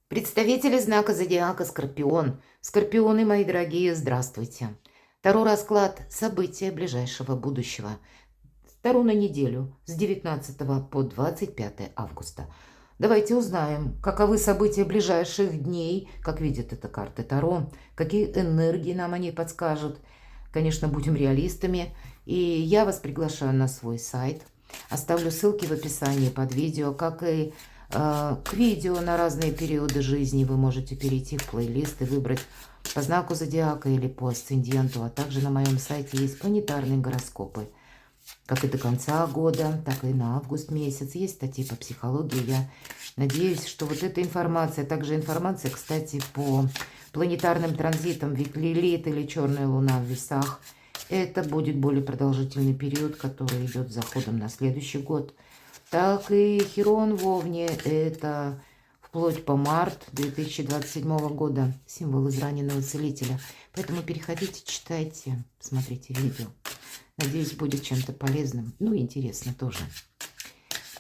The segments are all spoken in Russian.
Представители знака зодиака Скорпион. Скорпионы, мои дорогие, здравствуйте. Таро расклад события ближайшего будущего. Таро на неделю с 19 по 25 августа. Давайте узнаем, каковы события ближайших дней, как видят это карты Таро, какие энергии нам они подскажут. Конечно, будем реалистами. И я вас приглашаю на свой сайт. Оставлю ссылки в описании под видео, как и к видео на разные периоды жизни. Вы можете перейти в плейлист и выбрать по знаку зодиака или по асценденту. А также на моем сайте есть планетарные гороскопы. Как и до конца года, так и на август месяц. Есть статьи по психологии. Я надеюсь, что вот эта информация, также информация, кстати, по планетарным транзитам, ведь Лилит или Черная Луна в Весах, это будет более продолжительный период, который идет с заходом на следующий год. Так и Хирон в Овне, это вплоть по март 2027 года, символ израненного целителя. Поэтому переходите, читайте, смотрите видео. Надеюсь, будет чем-то полезным, ну и интересно тоже.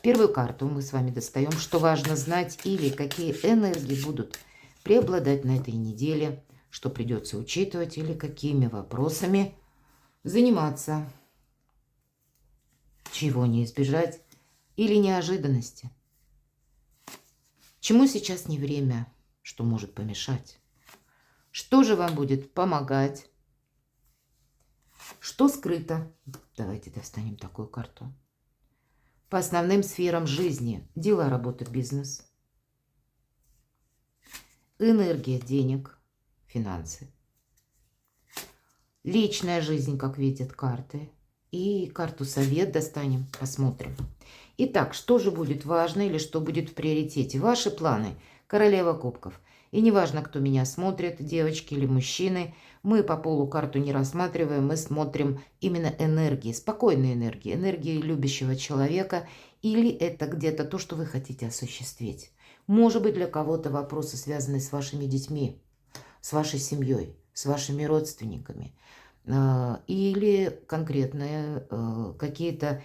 Первую карту мы с вами достаем, что важно знать или какие энергии будут преобладать на этой неделе, что придется учитывать или какими вопросами заниматься, чего не избежать или неожиданности. Чему сейчас не время, что может помешать? Что же вам будет помогать? Что скрыто? Давайте достанем такую карту. По основным сферам жизни. Дела, работа, бизнес. Энергия, денег, финансы. Личная жизнь, как видят карты. И карту совет достанем, посмотрим. Итак, что же будет важно или что будет в приоритете? Ваши планы. Королева кубков. И неважно, кто меня смотрит, девочки или мужчины, мы по полу карту не рассматриваем, мы смотрим именно энергии, спокойные энергии, энергии любящего человека, или это где-то то, что вы хотите осуществить. Может быть, для кого-то вопросы, связанные с вашими детьми, с вашей семьей, с вашими родственниками. Или конкретные какие-то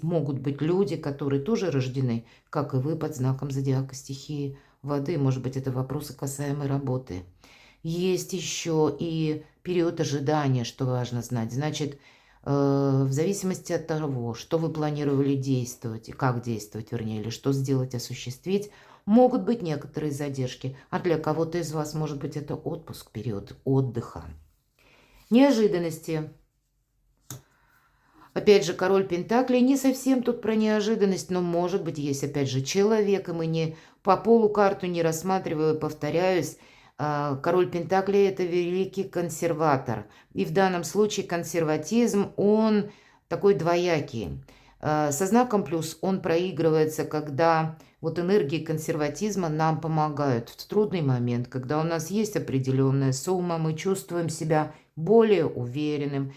могут быть люди, которые тоже рождены, как и вы, под знаком зодиака стихии воды. Может быть, это вопросы касаемые работы. Есть еще и период ожидания, что важно знать. Значит, в зависимости от того, что вы планировали действовать, и как действовать, вернее, или что сделать, осуществить, могут быть некоторые задержки. А для кого-то из вас, может быть, это отпуск, период отдыха. Неожиданности. Опять же, король Пентаклей не совсем тут про неожиданность, но может быть есть опять же человек, и мы не по полу карту не рассматриваю, повторяюсь. Король Пентаклей это великий консерватор. И в данном случае консерватизм, он такой двоякий. Со знаком плюс он проигрывается, когда вот энергии консерватизма нам помогают в трудный момент, когда у нас есть определенная сумма, мы чувствуем себя более уверенными,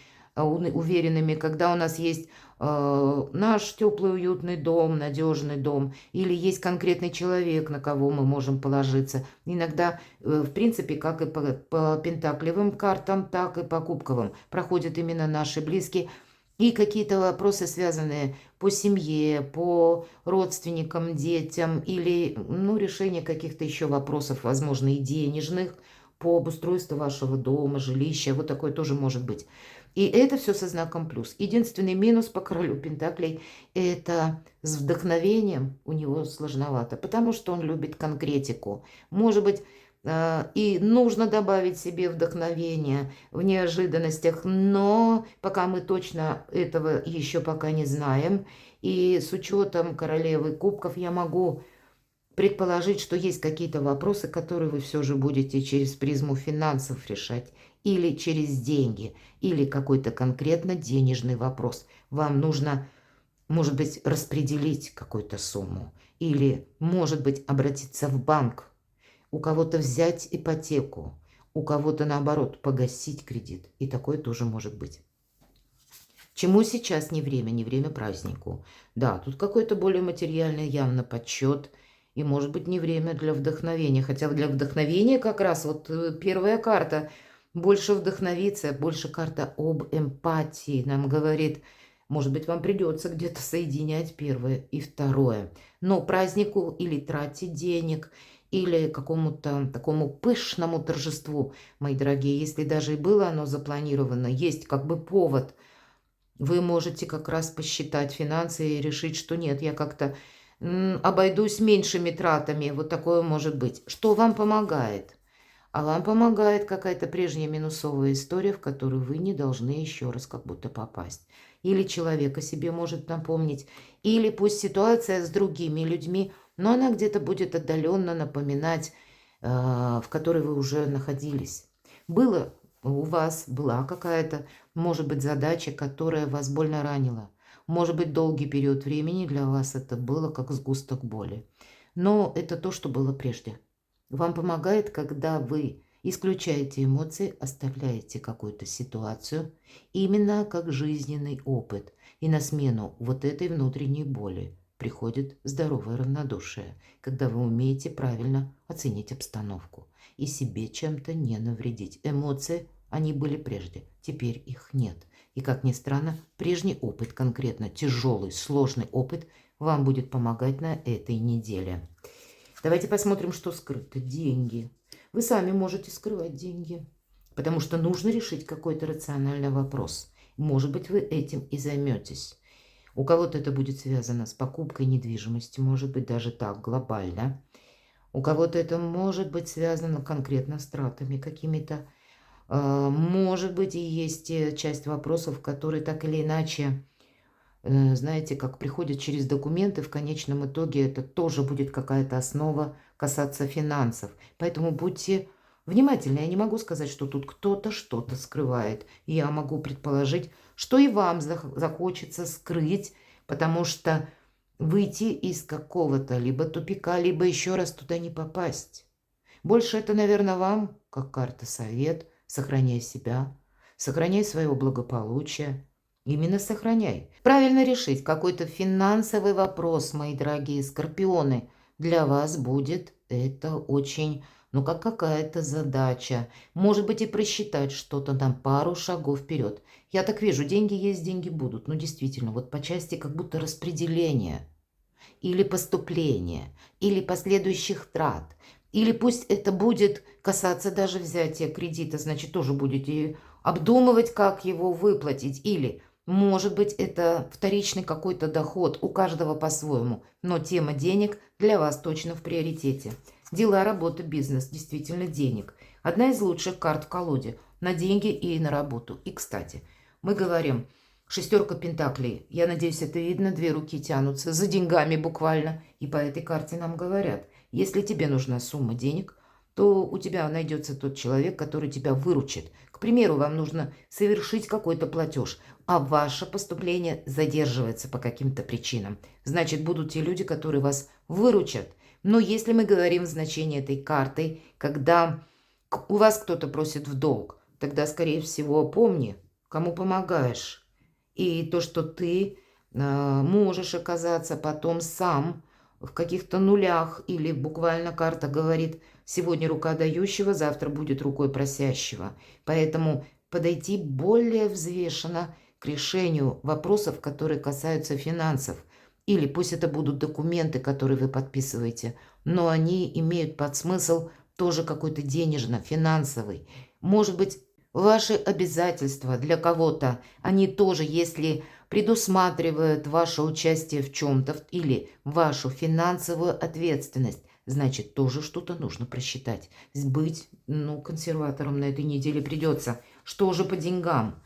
когда у нас есть наш теплый, уютный дом, надежный дом, или есть конкретный человек, на кого мы можем положиться. Иногда, в принципе, как и по пентаклевым картам, так и по кубковым проходят именно наши близкие. И какие-то вопросы, связанные по семье, по родственникам, детям, или решение каких-то еще вопросов, возможно, и денежных, по обустройству вашего дома, жилища. Вот такое тоже может быть. И это все со знаком плюс. Единственный минус по королю Пентаклей – это с вдохновением у него сложновато, потому что он любит конкретику. Может быть, и нужно добавить себе вдохновение в неожиданностях, но пока мы точно этого еще пока не знаем. И с учетом королевы кубков я могу предположить, что есть какие-то вопросы, которые вы все же будете через призму финансов решать, или через деньги, или какой-то конкретно денежный вопрос. Вам нужно, может быть, распределить какую-то сумму, или, может быть, обратиться в банк, у кого-то взять ипотеку, у кого-то, наоборот, погасить кредит. И такое тоже может быть. Чему сейчас не время празднику. Да, тут какой-то более материальный явно подсчет. И, может быть, не время для вдохновения. Хотя для вдохновения как раз вот первая карта. Больше вдохновиться, больше карта об эмпатии нам говорит. Может быть, вам придется где-то соединять первое и второе. Но празднику или тратить денег, или какому-то такому пышному торжеству, мои дорогие. Если даже и было оно запланировано, есть как бы повод. Вы можете как раз посчитать финансы и решить, что нет, я как-то обойдусь меньшими тратами. Вот такое может быть. Что вам помогает? А вам помогает какая-то прежняя минусовая история, в которую вы не должны еще раз как будто попасть. Или человек о себе может напомнить, или пусть ситуация с другими людьми, но она где-то будет отдаленно напоминать, в которой вы уже находились. У вас была какая-то, может быть, задача, которая вас больно ранила. Может быть, долгий период времени для вас это было как сгусток боли. Но это то, что было прежде. Вам помогает, когда вы исключаете эмоции, оставляете какую-то ситуацию именно как жизненный опыт. И на смену вот этой внутренней боли приходит здоровое равнодушие, когда вы умеете правильно оценить обстановку и себе чем-то не навредить. Эмоции, они были прежде, теперь их нет. И, как ни странно, прежний опыт, конкретно тяжелый, сложный опыт, вам будет помогать на этой неделе. Давайте посмотрим, что скрыто. Деньги. Вы сами можете скрывать деньги, потому что нужно решить какой-то рациональный вопрос. Может быть, вы этим и займетесь. У кого-то это будет связано с покупкой недвижимости, может быть, даже так, глобально. У кого-то это может быть связано конкретно с тратами какими-то. Может быть, и есть часть вопросов, которые так или иначе, знаете, как приходят через документы, в конечном итоге это тоже будет какая-то основа касаться финансов. Поэтому будьте внимательны. Я не могу сказать, что тут кто-то что-то скрывает. Я могу предположить, что и вам захочется скрыть, потому что выйти из какого-то либо тупика, либо еще раз туда не попасть. Больше это, наверное, вам, как карта совет, сохраняй себя, сохраняй своего благополучия. Именно сохраняй. Правильно решить какой-то финансовый вопрос, мои дорогие скорпионы, для вас будет это очень, ну, как какая-то задача. Может быть, и просчитать что-то на пару шагов вперед. Я так вижу, деньги есть, деньги будут. Ну, действительно, вот по части как будто распределения или поступления, или последующих трат. Или пусть это будет касаться даже взятия кредита, значит, тоже будете обдумывать, как его выплатить. Или, может быть, это вторичный какой-то доход, у каждого по-своему, но тема денег для вас точно в приоритете. Дела, работа, бизнес, действительно денег. Одна из лучших карт в колоде на деньги и на работу. И, кстати, мы говорим, шестерка пентаклей. Я надеюсь, это видно, две руки тянутся за деньгами буквально. И по этой карте нам говорят, если тебе нужна сумма денег, то у тебя найдется тот человек, который тебя выручит. К примеру, вам нужно совершить какой-то платеж, а ваше поступление задерживается по каким-то причинам. Значит, будут те люди, которые вас выручат. Но если мы говорим в значении этой карты, когда у вас кто-то просит в долг, тогда, скорее всего, помни, кому помогаешь. И то, что ты можешь оказаться потом сам в каких-то нулях, или буквально карта говорит, сегодня рука дающего, завтра будет рукой просящего. Поэтому подойти более взвешенно к решению вопросов, которые касаются финансов. Или пусть это будут документы, которые вы подписываете, но они имеют под смысл тоже какой-то денежно-финансовый. Может быть, ваши обязательства для кого-то, они тоже, если предусматривают ваше участие в чем-то или вашу финансовую ответственность, значит, тоже что-то нужно просчитать. Быть, ну, консерватором на этой неделе придется. Что же по деньгам?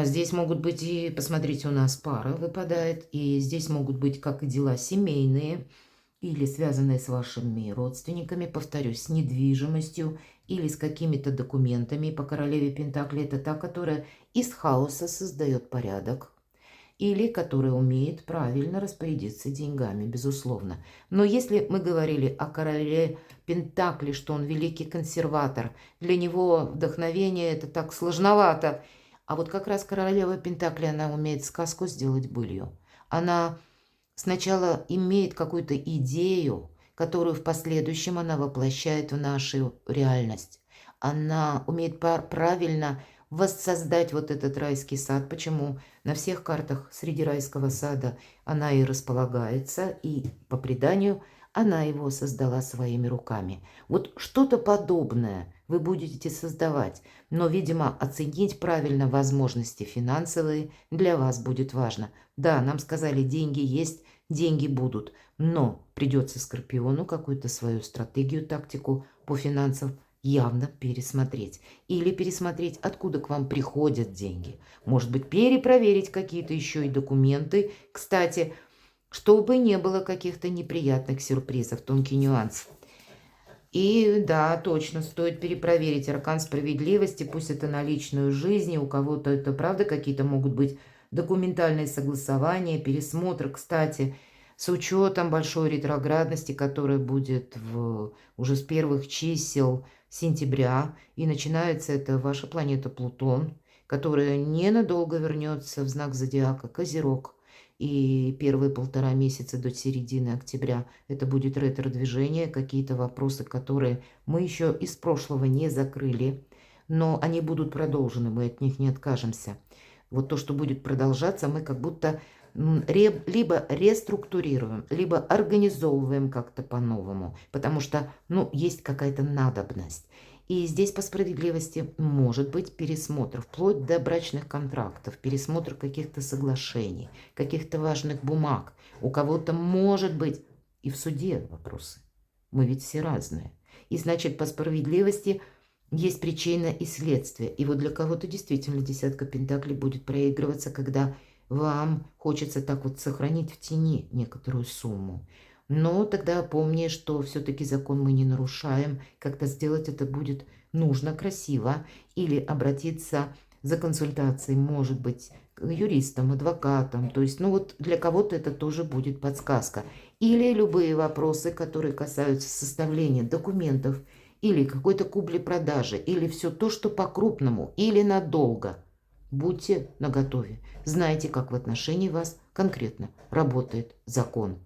Здесь могут быть и, посмотрите, у нас пара выпадает, и здесь могут быть как и дела семейные, или связанные с вашими родственниками, повторюсь, с недвижимостью или с какими-то документами. По королеве Пентакли это та, которая из хаоса создает порядок, или которая умеет правильно распорядиться деньгами, безусловно. Но если мы говорили о короле Пентакли, что он великий консерватор, для него вдохновение это так сложновато. А вот как раз королева Пентакли, она умеет сказку сделать былью. Она сначала имеет какую-то идею, которую в последующем она воплощает в нашу реальность. Она умеет правильно воссоздать вот этот райский сад. Почему на всех картах среди райского сада она и располагается, и по преданию она его создала своими руками. Вот что-то подобное вы будете создавать, но, видимо, оценить правильно возможности финансовые для вас будет важно. Да, нам сказали, деньги есть, деньги будут, но придется Скорпиону какую-то свою стратегию, тактику по финансам явно пересмотреть. Или пересмотреть, откуда к вам приходят деньги. Может быть, перепроверить какие-то еще и документы. Кстати, чтобы не было каких-то неприятных сюрпризов, тонкий нюанс. И да, точно, стоит перепроверить аркан справедливости, пусть это на личную жизнь, у кого-то это правда какие-то могут быть документальные согласования, пересмотр, кстати, с учетом большой ретроградности, которая будет уже с первых чисел сентября, и начинается это ваша планета Плутон, которая ненадолго вернется в знак зодиака Козерог. И первые 1,5 месяца до середины октября это будет ретро-движение, какие-то вопросы, которые мы еще из прошлого не закрыли, но они будут продолжены, мы от них не откажемся. Вот то, что будет продолжаться, мы как будто либо реструктурируем, либо организовываем как-то по-новому, потому что, есть какая-то надобность. И здесь по справедливости может быть пересмотр, вплоть до брачных контрактов, пересмотр каких-то соглашений, каких-то важных бумаг. У кого-то может быть и в суде вопросы. Мы ведь все разные. И значит, по справедливости есть причина и следствие. И вот для кого-то действительно десятка пентаклей будет проигрываться, когда вам хочется так вот сохранить в тени некоторую сумму. Но тогда помни, что все-таки закон мы не нарушаем. Как-то сделать это будет нужно, красиво. Или обратиться за консультацией, может быть, к юристам, адвокатам. То есть, для кого-то это тоже будет подсказка. Или любые вопросы, которые касаются составления документов, или какой-то купли-продажи, или все то, что по-крупному, или надолго. Будьте наготове. Знайте, как в отношении вас конкретно работает закон.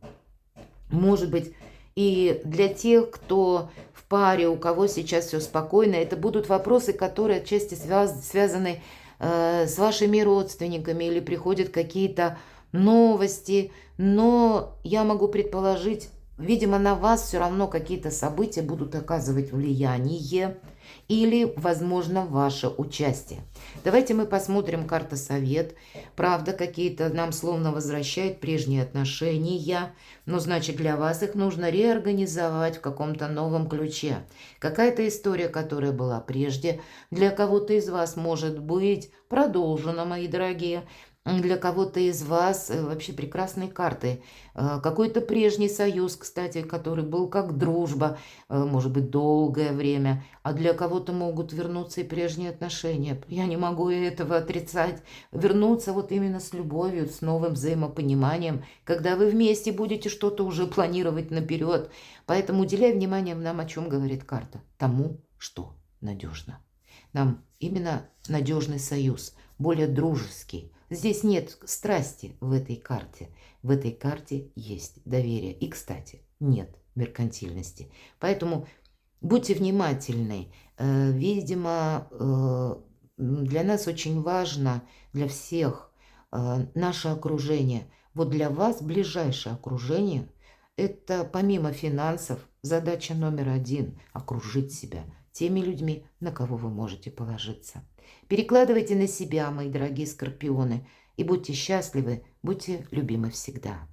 Может быть, и для тех, кто в паре, у кого сейчас все спокойно, это будут вопросы, которые отчасти связаны с вашими родственниками или приходят какие-то новости. Но я могу предположить, видимо, на вас все равно какие-то события будут оказывать влияние или, возможно, ваше участие. Давайте мы посмотрим карта совет. Правда, какие-то нам словно возвращают прежние отношения, но значит для вас их нужно реорганизовать в каком-то новом ключе. Какая-то история, которая была прежде, для кого-то из вас может быть продолжена, мои дорогие. Для кого-то из вас вообще прекрасные карты. Какой-то прежний союз, кстати, который был как дружба, может быть, долгое время. А для кого-то могут вернуться и прежние отношения. Я не могу этого отрицать. Вернуться вот именно с любовью, с новым взаимопониманием, когда вы вместе будете что-то уже планировать наперед. Поэтому уделяй внимание нам, о чем говорит карта. Тому, что надежно. Нам именно надежный союз, более дружеский. Здесь нет страсти в этой карте. В этой карте есть доверие. И, кстати, нет меркантильности. Поэтому будьте внимательны. Видимо, для нас очень важно, для всех, наше окружение. Вот для вас ближайшее окружение – это помимо финансов задача номер 1 – окружить себя теми людьми, на кого вы можете положиться. Перекладывайте на себя, мои дорогие скорпионы, и будьте счастливы, будьте любимы всегда.